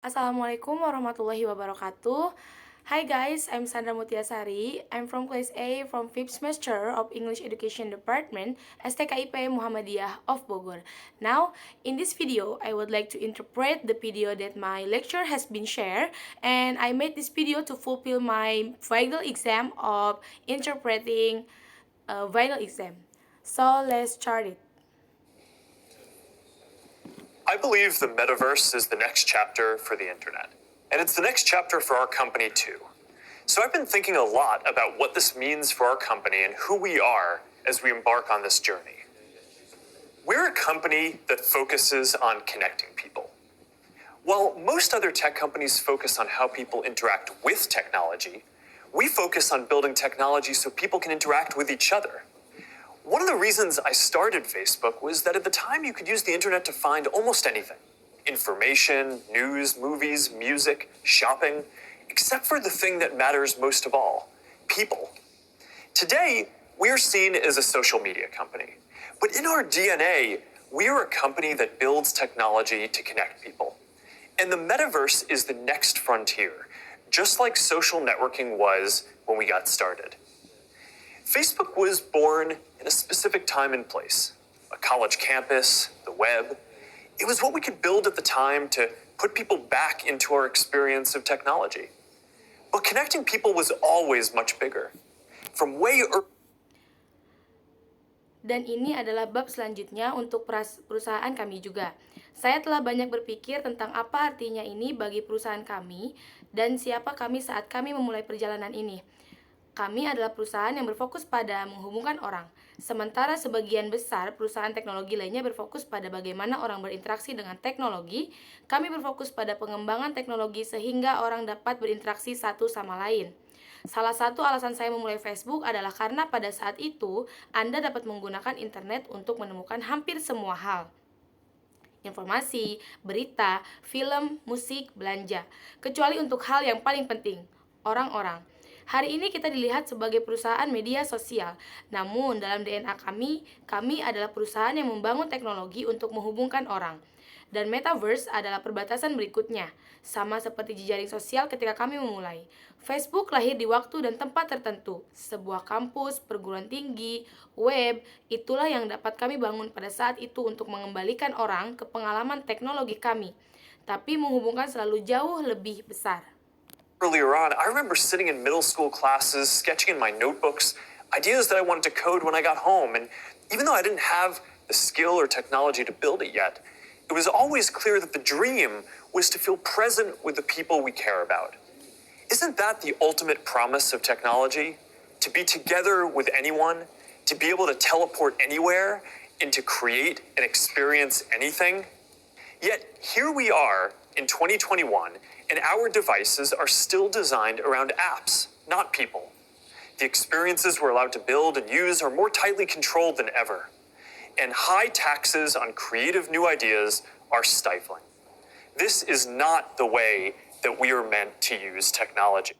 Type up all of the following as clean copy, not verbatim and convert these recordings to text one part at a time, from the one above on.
Assalamualaikum warahmatullahi wabarakatuh. Hi guys, I'm Sandra Mutiasari. I'm from class A from 5th semester of English Education Department, STKIP Muhammadiyah of Bogor. Now, in this video, I would like to interpret the video that my lecture has been shared, and I made this video to fulfill my final exam of interpreting a final exam. So, let's start it. I believe the metaverse is the next chapter for the internet. And it's the next chapter for our company too. So I've been thinking a lot about what this means for our company and who we are as we embark on this journey. We're a company that focuses on connecting people. While most other tech companies focus on how people interact with technology, we focus on building technology so people can interact with each other. One of the reasons I started Facebook was that at the time you could use the internet to find almost anything. Information, news, movies, music, shopping, except for the thing that matters most of all, people. Today, we are seen as a social media company. But in our DNA, we are a company that builds technology to connect people. And the metaverse is the next frontier, just like social networking was when we got started. Facebook was born in a specific time and place, a college campus, the web. It was what we could build at the time to put people back into our experience of technology. But connecting people was always much bigger. From way early. Dan ini adalah bab selanjutnya untuk perusahaan kami juga. Saya telah banyak berpikir tentang apa artinya ini bagi perusahaan kami dan siapa kami saat kami memulai perjalanan ini. Kami adalah perusahaan yang berfokus pada menghubungkan orang, sementara sebagian besar perusahaan teknologi lainnya berfokus pada bagaimana orang berinteraksi dengan teknologi. Kami berfokus pada pengembangan teknologi sehingga orang dapat berinteraksi satu sama lain. Salah satu alasan saya memulai Facebook adalah karena pada saat itu Anda dapat menggunakan internet untuk menemukan hampir semua hal. Informasi, berita, film, musik, belanja, kecuali untuk hal yang paling penting, orang-orang. Hari ini kita dilihat sebagai perusahaan media sosial, namun dalam DNA kami adalah perusahaan yang membangun teknologi untuk menghubungkan orang. Dan metaverse adalah perbatasan berikutnya, sama seperti jejaring sosial ketika kami memulai. Facebook lahir di waktu dan tempat tertentu, sebuah kampus, perguruan tinggi, web, itulah yang dapat kami bangun pada saat itu untuk mengembalikan orang ke pengalaman teknologi kami, tapi menghubungkan selalu jauh lebih besar. Earlier on, I remember sitting in middle school classes, sketching in my notebooks, ideas that I wanted to code when I got home. And even though I didn't have the skill or technology to build it yet, it was always clear that the dream was to feel present with the people we care about. Isn't that the ultimate promise of technology? To be together with anyone, to be able to teleport anywhere, and to create and experience anything? Yet here we are in 2021, and our devices are still designed around apps, not people. The experiences we're allowed to build and use are more tightly controlled than ever. And high taxes on creative new ideas are stifling. This is not the way that we are meant to use technology.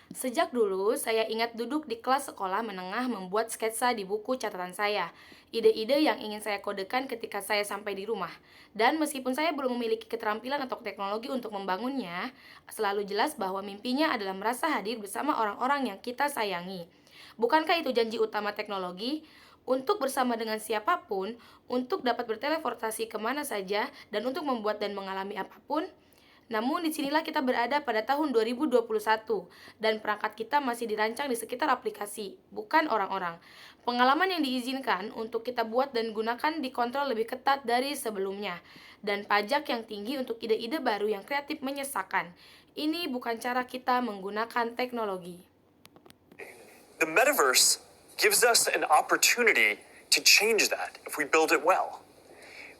Sejak dulu, saya ingat duduk di kelas sekolah menengah membuat sketsa di buku catatan saya. Ide-ide yang ingin saya kodekan ketika saya sampai di rumah. Dan meskipun saya belum memiliki keterampilan atau teknologi untuk membangunnya, selalu jelas bahwa mimpinya adalah merasa hadir bersama orang-orang yang kita sayangi. Bukankah itu janji utama teknologi? Untuk bersama dengan siapapun, untuk dapat berteleportasi kemana saja, dan untuk membuat dan mengalami apapun? Namun disinilah kita berada pada tahun 2021 dan perangkat kita masih dirancang di sekitar aplikasi, bukan orang-orang. Pengalaman yang diizinkan untuk kita buat dan gunakan dikontrol lebih ketat dari sebelumnya, dan pajak yang tinggi untuk ide-ide baru yang kreatif menyesakan. Ini bukan cara kita menggunakan teknologi. The metaverse gives us an opportunity to change that if we build it well.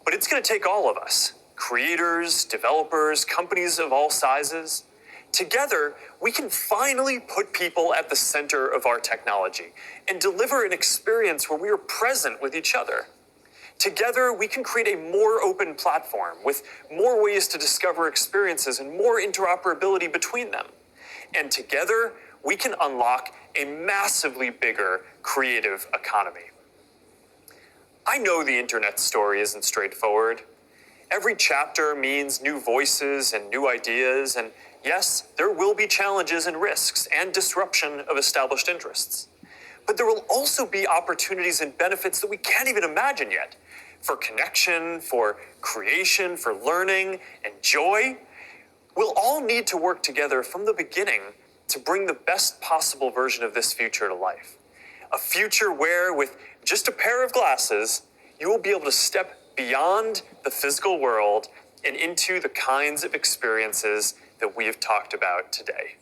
But it's going to take all of us. Creators, developers, companies of all sizes. Together, we can finally put people at the center of our technology and deliver an experience where we are present with each other. Together, we can create a more open platform with more ways to discover experiences and more interoperability between them. And together, we can unlock a massively bigger creative economy. I know the internet story isn't straightforward. Every chapter means new voices and new ideas, and yes, there will be challenges and risks and disruption of established interests. But there will also be opportunities and benefits that we can't even imagine yet. For connection, for creation, for learning, and joy. We'll all need to work together from the beginning to bring the best possible version of this future to life. A future where, with just a pair of glasses, you will be able to step beyond the physical world and into the kinds of experiences that we have talked about today.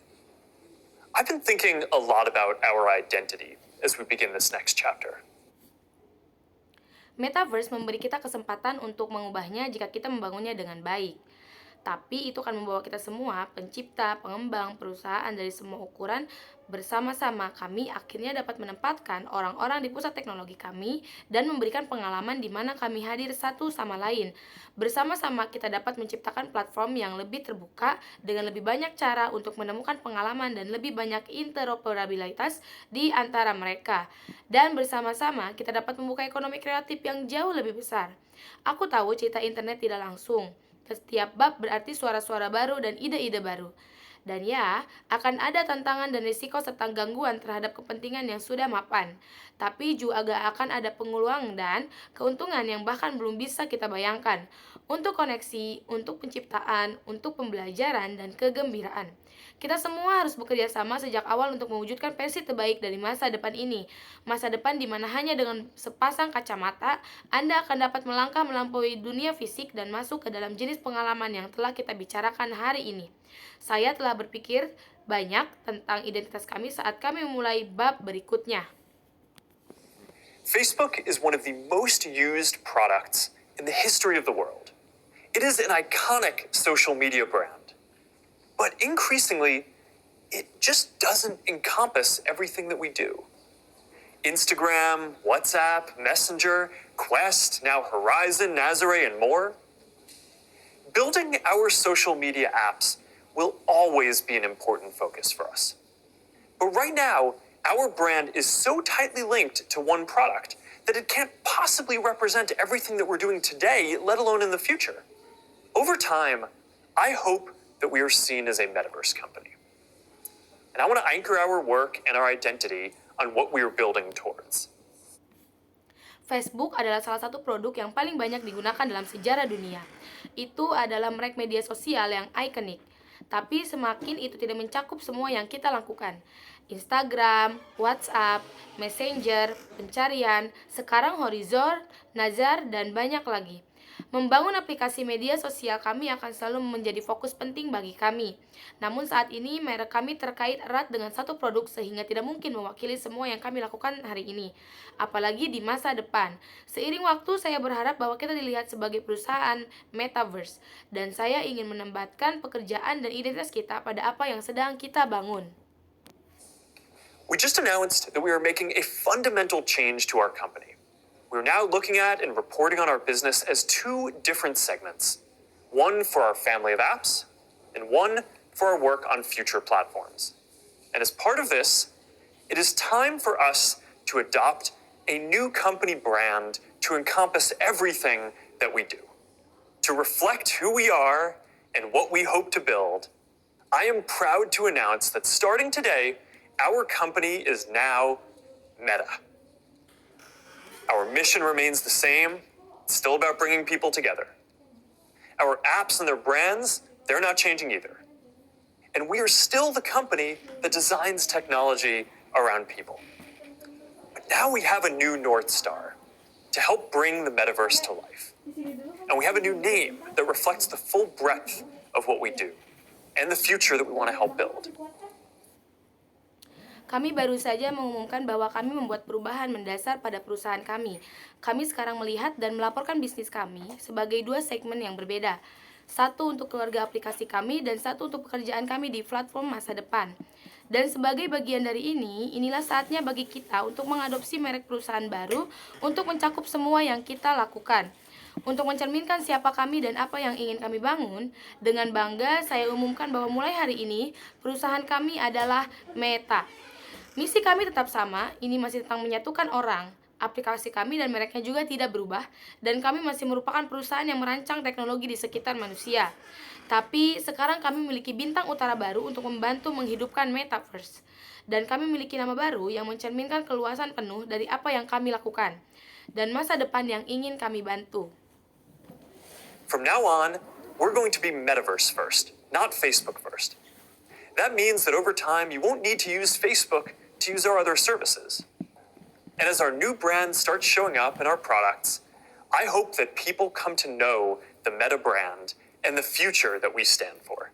I've been thinking a lot about our identity as we begin this next chapter. Metaverse memberi kita kesempatan untuk mengubahnya jika kita membangunnya dengan baik. Tapi itu akan membawa kita semua, pencipta, pengembang, perusahaan dari semua ukuran, bersama-sama kami akhirnya dapat menempatkan orang-orang di pusat teknologi kami dan memberikan pengalaman di mana kami hadir satu sama lain. Bersama-sama kita dapat menciptakan platform yang lebih terbuka dengan lebih banyak cara untuk menemukan pengalaman dan lebih banyak interoperabilitas di antara mereka. Dan bersama-sama kita dapat membuka ekonomi kreatif yang jauh lebih besar. Aku tahu cerita internet tidak langsung. Setiap bab berarti suara-suara baru dan ide-ide baru. Dan ya, akan ada tantangan dan risiko serta gangguan terhadap kepentingan yang sudah mapan. Tapi juga akan ada peluang dan keuntungan yang bahkan belum bisa kita bayangkan. Untuk koneksi, untuk penciptaan, untuk pembelajaran, dan kegembiraan. Kita semua harus bekerja sama sejak awal untuk mewujudkan versi terbaik dari masa depan ini. Masa depan di mana hanya dengan sepasang kacamata, Anda akan dapat melangkah melampaui dunia fisik dan masuk ke dalam jenis pengalaman yang telah kita bicarakan hari ini. Saya telah berpikir banyak tentang identitas kami saat kami memulai bab berikutnya. Facebook is one of the most used products in the history of the world. It is an iconic social media brand. But increasingly, it just doesn't encompass everything that we do. Instagram, WhatsApp, Messenger, Quest, now Horizon, Nazare, and more. Building our social media apps will always be an important focus for us. But right now, our brand is so tightly linked to one product that it can't possibly represent everything that we're doing today, let alone in the future. Over time, I hope that we are seen as a metaverse company. And I want to anchor our work and our identity on what we are building towards. Facebook adalah salah satu produk yang paling banyak digunakan dalam sejarah dunia. Itu adalah merek media sosial yang ikonik. Tapi semakin itu tidak mencakup semua yang kita lakukan. Instagram, WhatsApp, Messenger, pencarian, sekarang Horizon, Nazar, dan banyak lagi. Membangun aplikasi media sosial kami akan selalu menjadi fokus penting bagi kami. Namun saat ini merek kami terkait erat dengan satu produk sehingga tidak mungkin mewakili semua yang kami lakukan hari ini. Apalagi di masa depan. Seiring waktu saya berharap bahwa kita dilihat sebagai perusahaan metaverse. Dan saya ingin menempatkan pekerjaan dan identitas kita pada apa yang sedang kita bangun. We just announced that we are making a fundamental change to our company. We're now looking at and reporting on our business as two different segments. One for our family of apps, and one for our work on future platforms. And as part of this, it is time for us to adopt a new company brand to encompass everything that we do. To reflect who we are and what we hope to build, I am proud to announce that starting today, our company is now Meta. Our mission remains the same. It's still about bringing people together. Our apps and their brands, they're not changing either. And we are still the company that designs technology around people. But now we have a new North Star to help bring the metaverse to life. And we have a new name that reflects the full breadth of what we do and the future that we want to help build. Kami baru saja mengumumkan bahwa kami membuat perubahan mendasar pada perusahaan kami. Kami sekarang melihat dan melaporkan bisnis kami sebagai dua segmen yang berbeda. Satu untuk keluarga aplikasi kami dan satu untuk pekerjaan kami di platform masa depan. Dan sebagai bagian dari ini, inilah saatnya bagi kita untuk mengadopsi merek perusahaan baru untuk mencakup semua yang kita lakukan. Untuk mencerminkan siapa kami dan apa yang ingin kami bangun, dengan bangga saya umumkan bahwa mulai hari ini, perusahaan kami adalah Meta. Misi kami tetap sama, ini masih tentang menyatukan orang, Aplikasi kami dan mereknya juga tidak berubah, dan kami masih merupakan perusahaan yang merancang teknologi di sekitar manusia. Tapi sekarang kami memiliki bintang utara baru untuk membantu menghidupkan Metaverse. Dan kami memiliki nama baru yang mencerminkan keluasan penuh dari apa yang kami lakukan, dan masa depan yang ingin kami bantu. From now on, we're going to be Metaverse first, not Facebook first. That means that over time, you won't need to use Facebook to use our other services. And as our new brand starts showing up in our products, I hope that people come to know the Meta brand and the future that we stand for.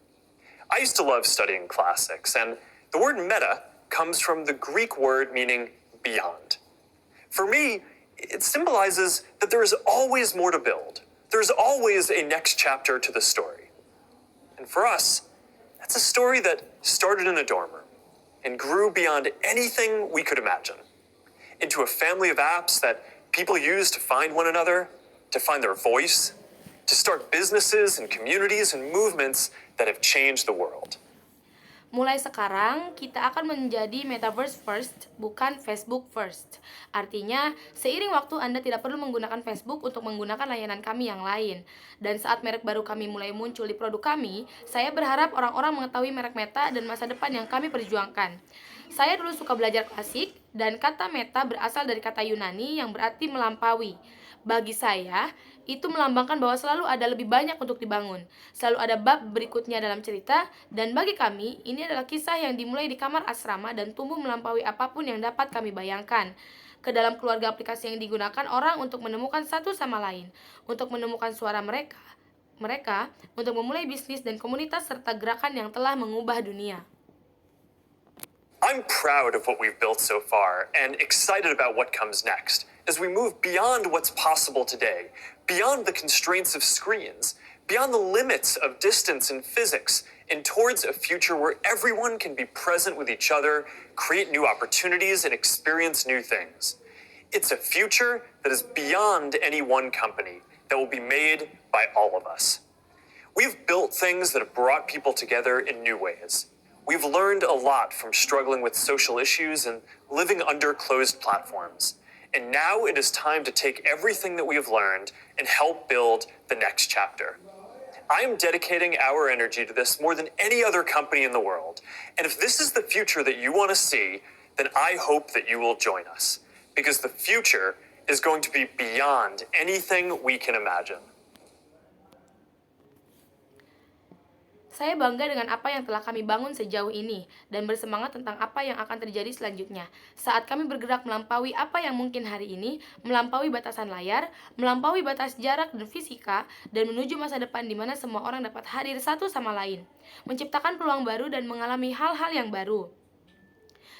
I used to love studying classics, and the word meta comes from the Greek word meaning beyond. For me, it symbolizes that there is always more to build. There's always a next chapter to the story. And for us, that's a story that started in a dorm room and grew beyond anything we could imagine, into a family of apps that people use to find one another, to find their voice, to start businesses and communities and movements that have changed the world. Mulai sekarang, kita akan menjadi Metaverse first, bukan Facebook first. Artinya, seiring waktu Anda tidak perlu menggunakan Facebook untuk menggunakan layanan kami yang lain. Dan saat merek baru kami mulai muncul di produk kami, saya berharap orang-orang mengetahui merek Meta dan masa depan yang kami perjuangkan. Saya dulu suka belajar klasik, dan kata Meta berasal dari kata Yunani yang berarti melampaui. Bagi saya, itu melambangkan bahwa selalu ada lebih banyak untuk dibangun. Selalu ada bab berikutnya dalam cerita, dan bagi kami, ini adalah kisah yang dimulai di kamar asrama dan tumbuh melampaui apapun yang dapat kami bayangkan. Ke dalam keluarga aplikasi yang digunakan orang untuk menemukan satu sama lain, untuk menemukan suara mereka untuk memulai bisnis dan komunitas serta gerakan yang telah mengubah dunia. I'm proud of what we've built so far and excited about what comes next as we move beyond what's possible today, beyond the constraints of screens, beyond the limits of distance and physics, and towards a future where everyone can be present with each other, create new opportunities, and experience new things. It's a future that is beyond any one company, that will be made by all of us. We've built things that have brought people together in new ways. We've learned a lot from struggling with social issues and living under closed platforms. And now it is time to take everything that we have learned and help build the next chapter. I am dedicating our energy to this more than any other company in the world. And if this is the future that you want to see, then I hope that you will join us. Because the future is going to be beyond anything we can imagine. Saya bangga dengan apa yang telah kami bangun sejauh ini dan bersemangat tentang apa yang akan terjadi selanjutnya. Saat kami bergerak melampaui apa yang mungkin hari ini, melampaui batasan layar, melampaui batas jarak dan fisika, dan menuju masa depan di mana semua orang dapat hadir satu sama lain, menciptakan peluang baru dan mengalami hal-hal yang baru.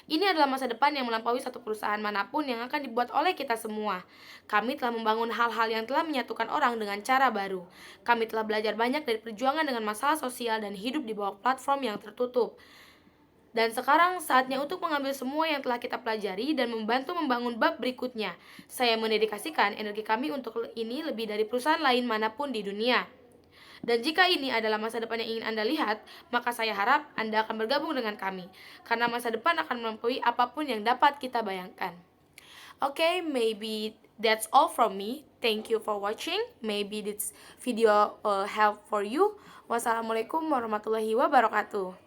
Ini adalah masa depan yang melampaui satu perusahaan manapun yang akan dibuat oleh kita semua. Kami telah membangun hal-hal yang telah menyatukan orang dengan cara baru. Kami telah belajar banyak dari perjuangan dengan masalah sosial dan hidup di bawah platform yang tertutup. Dan sekarang saatnya untuk mengambil semua yang telah kita pelajari dan membantu membangun bab berikutnya. Saya mendedikasikan energi kami untuk ini lebih dari perusahaan lain manapun di dunia. Dan jika ini adalah masa depan yang ingin Anda lihat, maka saya harap Anda akan bergabung dengan kami, karena masa depan akan melampaui apapun yang dapat kita bayangkan. Okay, maybe that's all from me. Thank you for watching. Maybe this video help for you. Wassalamualaikum warahmatullahi wabarakatuh.